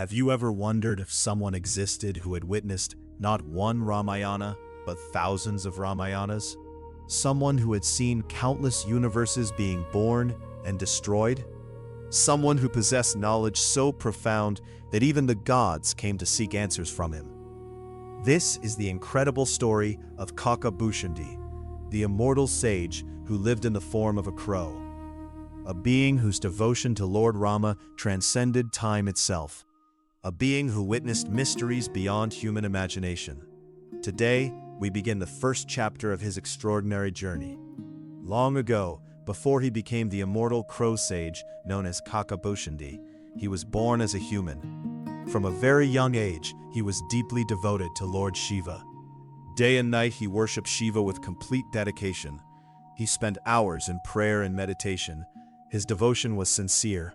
Have you ever wondered if someone existed who had witnessed not one Ramayana, but thousands of Ramayanas? Someone who had seen countless universes being born and destroyed? Someone who possessed knowledge so profound that even the gods came to seek answers from him. This is the incredible story of Kakabhushundi, the immortal sage who lived in the form of a crow, a being whose devotion to Lord Rama transcended time itself, a being who witnessed mysteries beyond human imagination. Today, we begin the first chapter of his extraordinary journey. Long ago, before he became the immortal crow sage known as Kakabhushundi, he was born as a human. From a very young age, he was deeply devoted to Lord Shiva. Day and night, he worshipped Shiva with complete dedication. He spent hours in prayer and meditation. His devotion was sincere,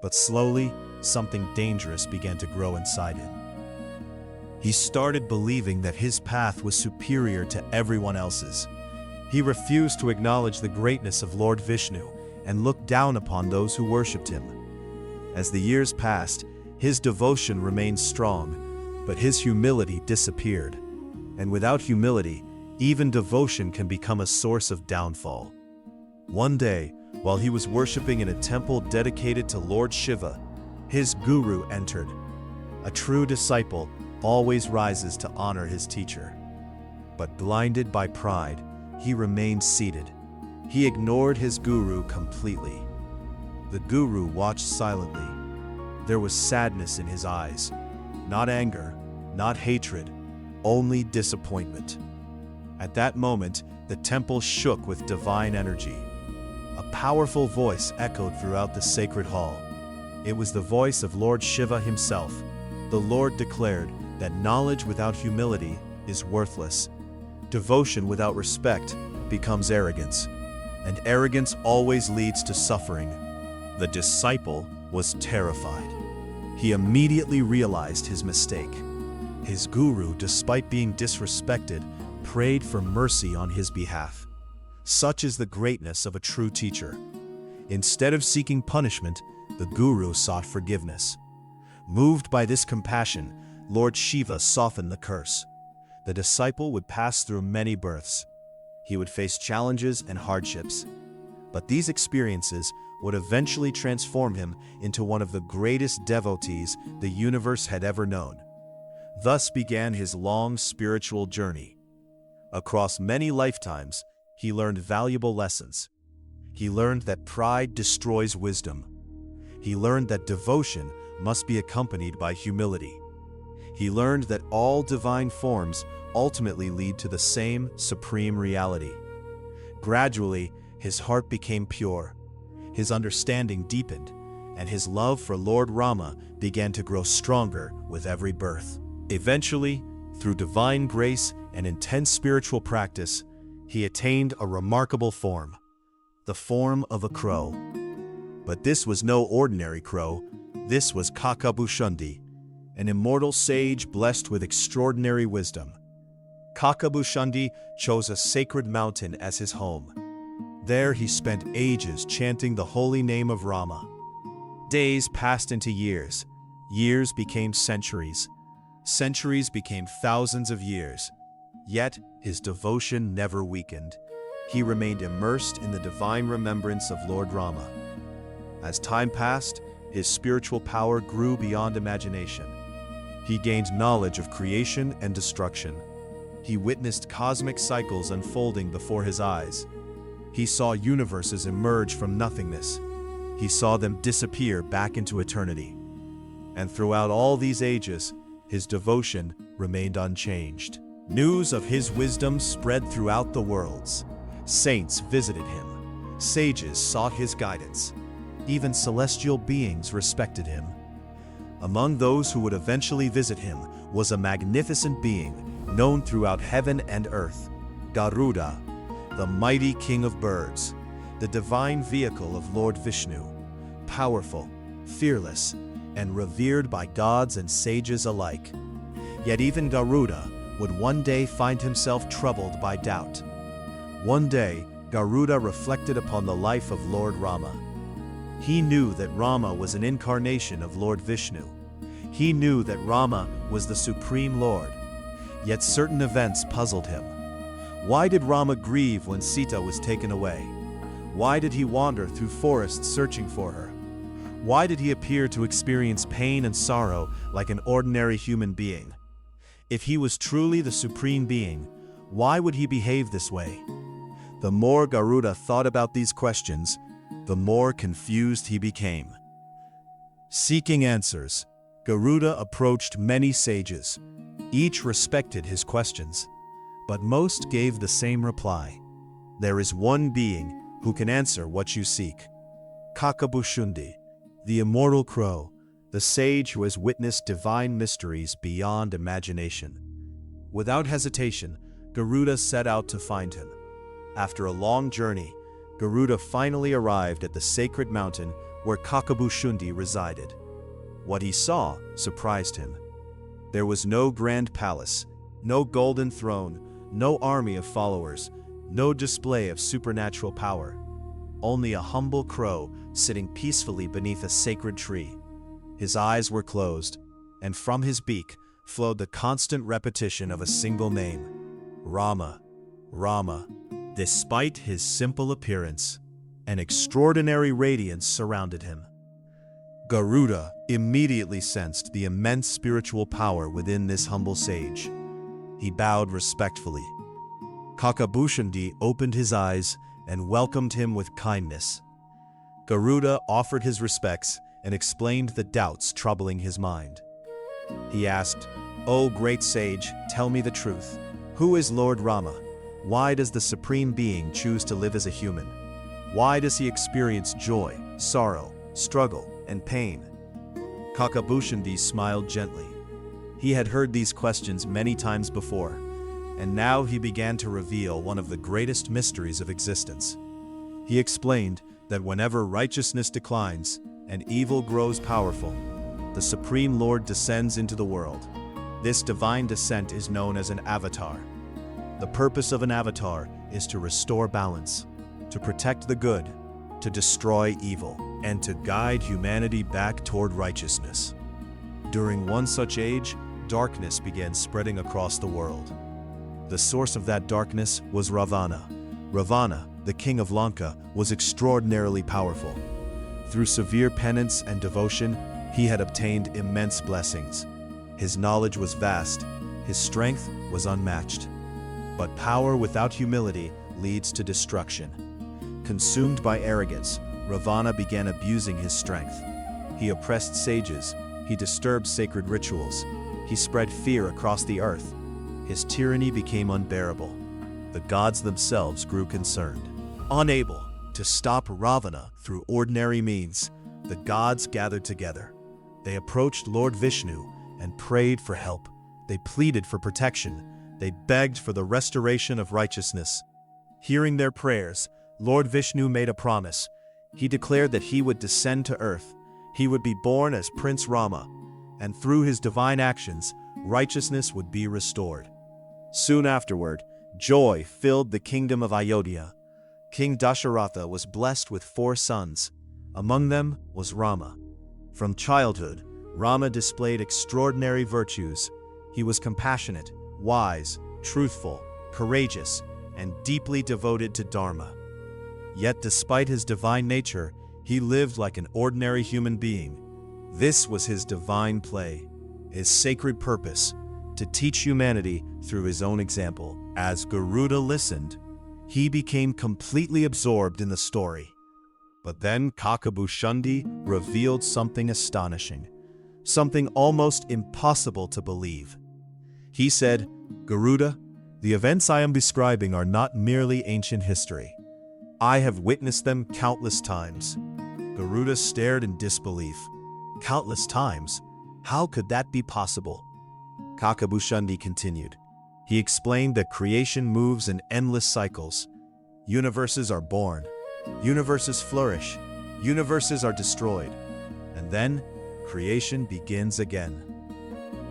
but slowly, something dangerous began to grow inside him. He started believing that his path was superior to everyone else's. He refused to acknowledge the greatness of Lord Vishnu and looked down upon those who worshipped him. As the years passed, his devotion remained strong, but his humility disappeared. And without humility, even devotion can become a source of downfall. One day, while he was worshipping in a temple dedicated to Lord Shiva, his guru entered. A true disciple always rises to honor his teacher. But blinded by pride, he remained seated. He ignored his guru completely. The guru watched silently. There was sadness in his eyes. Not anger, not hatred, only disappointment. At that moment, the temple shook with divine energy. A powerful voice echoed throughout the sacred hall. It was the voice of Lord Shiva himself. The Lord declared that knowledge without humility is worthless. Devotion without respect becomes arrogance, and arrogance always leads to suffering. The disciple was terrified. He immediately realized his mistake. His guru, despite being disrespected, prayed for mercy on his behalf. Such is the greatness of a true teacher. Instead of seeking punishment, the guru sought forgiveness. Moved by this compassion, Lord Shiva softened the curse. The disciple would pass through many births. He would face challenges and hardships. But these experiences would eventually transform him into one of the greatest devotees the universe had ever known. Thus began his long spiritual journey. Across many lifetimes, he learned valuable lessons. He learned that pride destroys wisdom. He learned that devotion must be accompanied by humility. He learned that all divine forms ultimately lead to the same supreme reality. Gradually, his heart became pure. His understanding deepened, and his love for Lord Rama began to grow stronger with every birth. Eventually, through divine grace and intense spiritual practice, he attained a remarkable form, the form of a crow. But this was no ordinary crow. This was Kakabhushundi, an immortal sage blessed with extraordinary wisdom. Kakabhushundi chose a sacred mountain as his home. There he spent ages chanting the holy name of Rama. Days passed into years. Years became centuries. Centuries became thousands of years. Yet his devotion never weakened. He remained immersed in the divine remembrance of Lord Rama. As time passed, his spiritual power grew beyond imagination. He gained knowledge of creation and destruction. He witnessed cosmic cycles unfolding before his eyes. He saw universes emerge from nothingness. He saw them disappear back into eternity. And throughout all these ages, his devotion remained unchanged. News of his wisdom spread throughout the worlds. Saints visited him. Sages sought his guidance. Even celestial beings respected him. Among those who would eventually visit him was a magnificent being known throughout heaven and earth, Garuda, the mighty king of birds, the divine vehicle of Lord Vishnu, powerful, fearless, and revered by gods and sages alike. Yet even Garuda would one day find himself troubled by doubt. One day, Garuda reflected upon the life of Lord Rama. He knew that Rama was an incarnation of Lord Vishnu. He knew that Rama was the Supreme Lord, yet certain events puzzled him. Why did Rama grieve when Sita was taken away? Why did he wander through forests searching for her? Why did he appear to experience pain and sorrow like an ordinary human being? If he was truly the Supreme Being, why would he behave this way? The more Garuda thought about these questions, the more confused he became. Seeking answers, Garuda approached many sages. Each respected his questions, but most gave the same reply. There is one being who can answer what you seek. Kakabhushundi, the immortal crow, the sage who has witnessed divine mysteries beyond imagination. Without hesitation, Garuda set out to find him. After a long journey, Garuda finally arrived at the sacred mountain where Kakabhushundi resided. What he saw surprised him. There was no grand palace, no golden throne, no army of followers, no display of supernatural power. Only a humble crow sitting peacefully beneath a sacred tree. His eyes were closed, and from his beak flowed the constant repetition of a single name: Rama, Rama. Despite his simple appearance, an extraordinary radiance surrounded him. Garuda immediately sensed the immense spiritual power within this humble sage. He bowed respectfully. Kakabhushundi opened his eyes and welcomed him with kindness. Garuda offered his respects and explained the doubts troubling his mind. He asked, "O great sage, tell me the truth. Who is Lord Rama? Why does the Supreme Being choose to live as a human? Why does he experience joy, sorrow, struggle, and pain?" Kakabhushundi smiled gently. He had heard these questions many times before, and now he began to reveal one of the greatest mysteries of existence. He explained that whenever righteousness declines and evil grows powerful, the Supreme Lord descends into the world. This divine descent is known as an avatar. The purpose of an avatar is to restore balance, to protect the good, to destroy evil, and to guide humanity back toward righteousness. During one such age, darkness began spreading across the world. The source of that darkness was Ravana. Ravana, the king of Lanka, was extraordinarily powerful. Through severe penance and devotion, he had obtained immense blessings. His knowledge was vast, his strength was unmatched. But power without humility leads to destruction. Consumed by arrogance, Ravana began abusing his strength. He oppressed sages, he disturbed sacred rituals, he spread fear across the earth. His tyranny became unbearable. The gods themselves grew concerned. Unable to stop Ravana through ordinary means, the gods gathered together. They approached Lord Vishnu and prayed for help. They pleaded for protection. They begged for the restoration of righteousness. Hearing their prayers, Lord Vishnu made a promise. He declared that he would descend to earth. He would be born as Prince Rama, and through his divine actions, righteousness would be restored. Soon afterward, joy filled the kingdom of Ayodhya. King Dasharatha was blessed with 4 sons. Among them was Rama. From childhood, Rama displayed extraordinary virtues. He was compassionate, wise, truthful, courageous, and deeply devoted to Dharma. Yet despite his divine nature, he lived like an ordinary human being. This was his divine play, his sacred purpose, to teach humanity through his own example. As Garuda listened, he became completely absorbed in the story. But then Kakabhushundi revealed something astonishing, something almost impossible to believe. He said, "Garuda, the events I am describing are not merely ancient history. I have witnessed them countless times." Garuda stared in disbelief. Countless times? How could that be possible? Kakabhushundi continued. He explained that creation moves in endless cycles. Universes are born, universes flourish, universes are destroyed, and then creation begins again.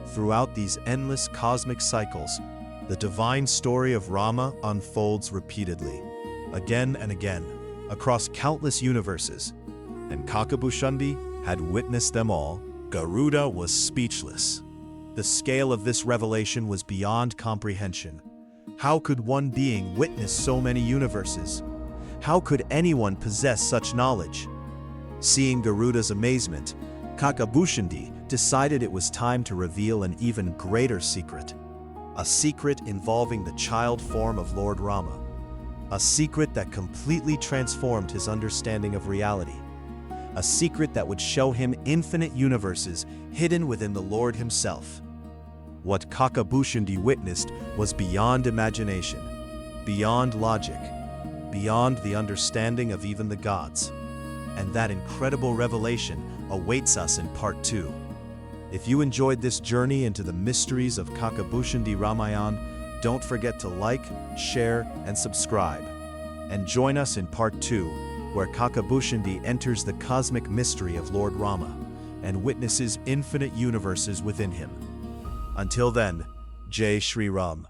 Throughout these endless cosmic cycles, the divine story of Rama unfolds repeatedly, again and again, across countless universes, and Kakabhushundi had witnessed them all. Garuda was speechless. The scale of this revelation was beyond comprehension. How could one being witness so many universes? How could anyone possess such knowledge? Seeing Garuda's amazement, Kakabhushundi decided it was time to reveal an even greater secret. A secret involving the child form of Lord Rama. A secret that completely transformed his understanding of reality. A secret that would show him infinite universes hidden within the Lord himself. What Kakabhushundi witnessed was beyond imagination, beyond logic, beyond the understanding of even the gods. And that incredible revelation awaits us in part 2. If you enjoyed this journey into the mysteries of Kakabhushundi Ramayan, don't forget to like, share, and subscribe. And join us in part 2, where Kakabhushundi enters the cosmic mystery of Lord Rama and witnesses infinite universes within him. Until then, Jai Shri Ram.